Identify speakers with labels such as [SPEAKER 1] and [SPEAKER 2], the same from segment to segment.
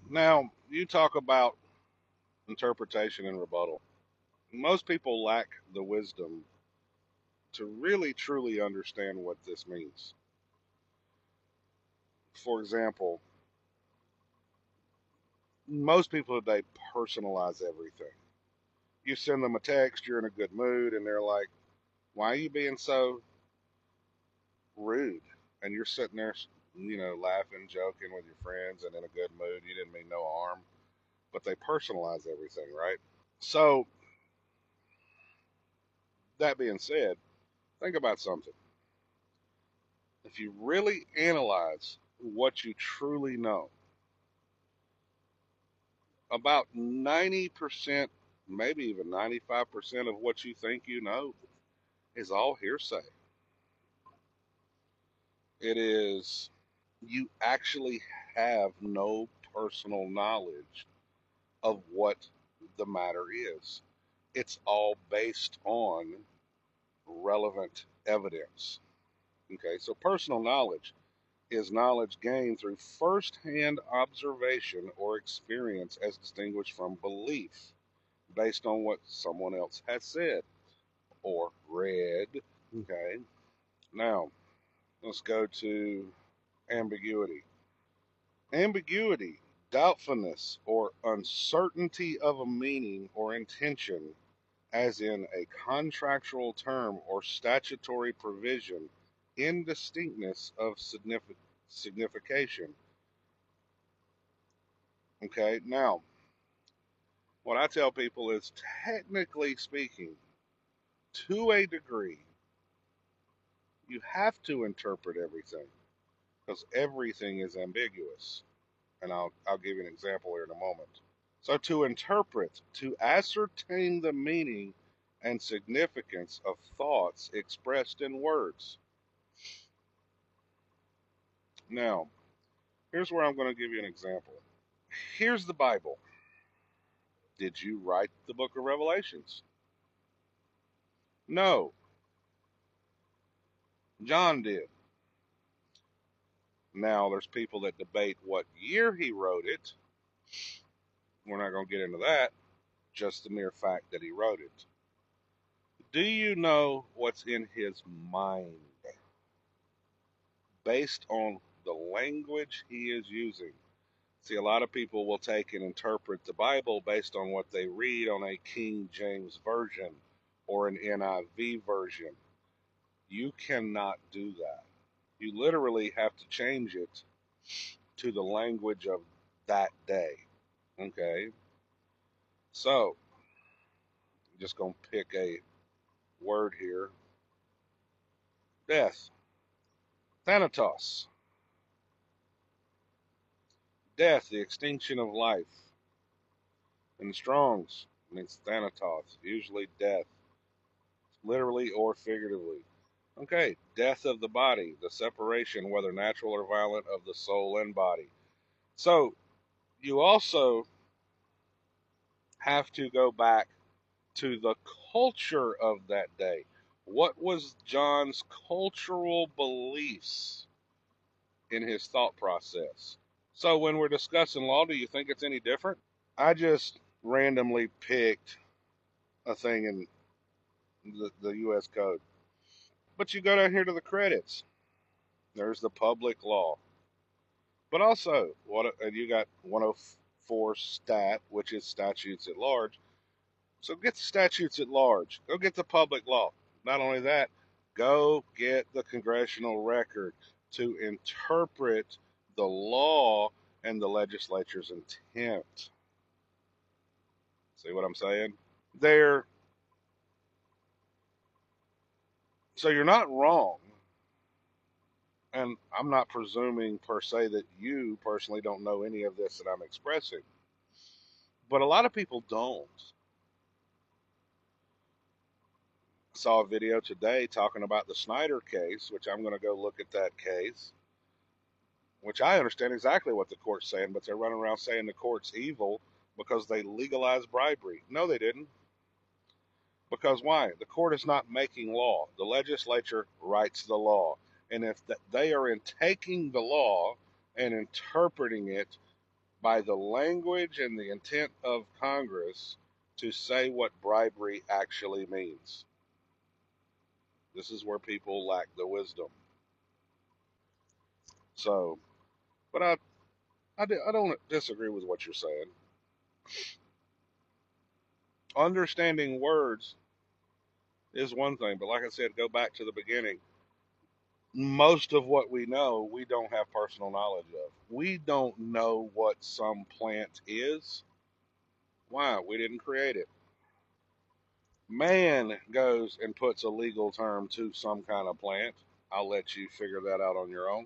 [SPEAKER 1] Now, you talk about interpretation and rebuttal. Most people lack the wisdom to really truly understand what this means. For example, most people today personalize everything. You send them a text, you're in a good mood, and they're like, "Why are you being so rude?" And you're sitting there, laughing, joking with your friends and in a good mood. You didn't mean no harm, but they personalize everything, right? So, that being said, think about something. If you really analyze what you truly know, about 90%, maybe even 95% of what you think you know is all hearsay. It is, you actually have no personal knowledge of what the matter is. It's all based on relevant evidence. Okay, so personal knowledge is knowledge gained through first-hand observation or experience as distinguished from belief based on what someone else has said or read. Okay, now let's go to ambiguity. Ambiguity, doubtfulness, or uncertainty of a meaning or intention, as in a contractual term or statutory provision, indistinctness of signification. Okay, now, what I tell people is technically speaking, to a degree, you have to interpret everything because everything is ambiguous. And I'll give you an example here in a moment. So to interpret, to ascertain the meaning and significance of thoughts expressed in words. Now, here's where I'm going to give you an example. Here's the Bible. Did you write the book of Revelations? No, John did. Now, there's people that debate what year he wrote it. We're not going to get into that, just the mere fact that he wrote it. Do you know what's in his mind based on the language he is using? See, a lot of people will take and interpret the Bible based on what they read on a King James version or an NIV version. You cannot do that. You literally have to change it to the language of that day. Okay? So, I'm just going to pick a word here. Death. Thanatos. Death, the extinction of life. In the Strongs, means thanatos, usually death, literally or figuratively. Okay, death of the body, the separation, whether natural or violent, of the soul and body. So, you also have to go back to the culture of that day. What was John's cultural beliefs in his thought process? So, when we're discussing law, do you think it's any different? I just randomly picked a thing in the U.S. Code. But you go down here to the credits. There's the public law. But also, you got 104 stat, which is statutes at large. So get the statutes at large. Go get the public law. Not only that, go get the congressional record to interpret the law and the legislature's intent. See what I'm saying? There. So you're not wrong. And I'm not presuming per se that you personally don't know any of this that I'm expressing. But a lot of people don't. I saw a video today talking about the Snyder case, which I'm going to go look at that case, which I understand exactly what the court's saying, but they're running around saying the court's evil because they legalized bribery. No, they didn't. Because why? The court is not making law. The legislature writes the law. And if they are in taking the law and interpreting it by the language and the intent of Congress to say what bribery actually means. This is where people lack the wisdom. So, but I don't disagree with what you're saying. Understanding words is one thing, but like I said, go back to the beginning. Most of what we know, we don't have personal knowledge of. We don't know what some plant is. Why? We didn't create it. Man goes and puts a legal term to some kind of plant. I'll let you figure that out on your own.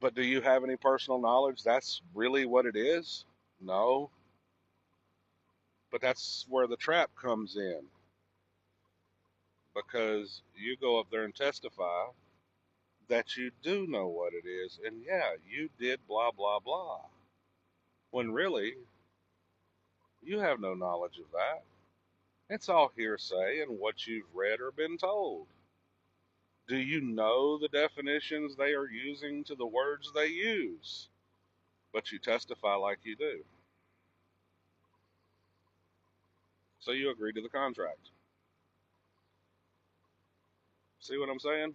[SPEAKER 1] But do you have any personal knowledge? That's really what it is? No. But that's where the trap comes in. Because you go up there and testify that you do know what it is. And yeah, you did blah, blah, blah. When really, you have no knowledge of that. It's all hearsay and what you've read or been told. Do you know the definitions they are using to the words they use? But you testify like you do. So you agree to the contract. See what I'm saying?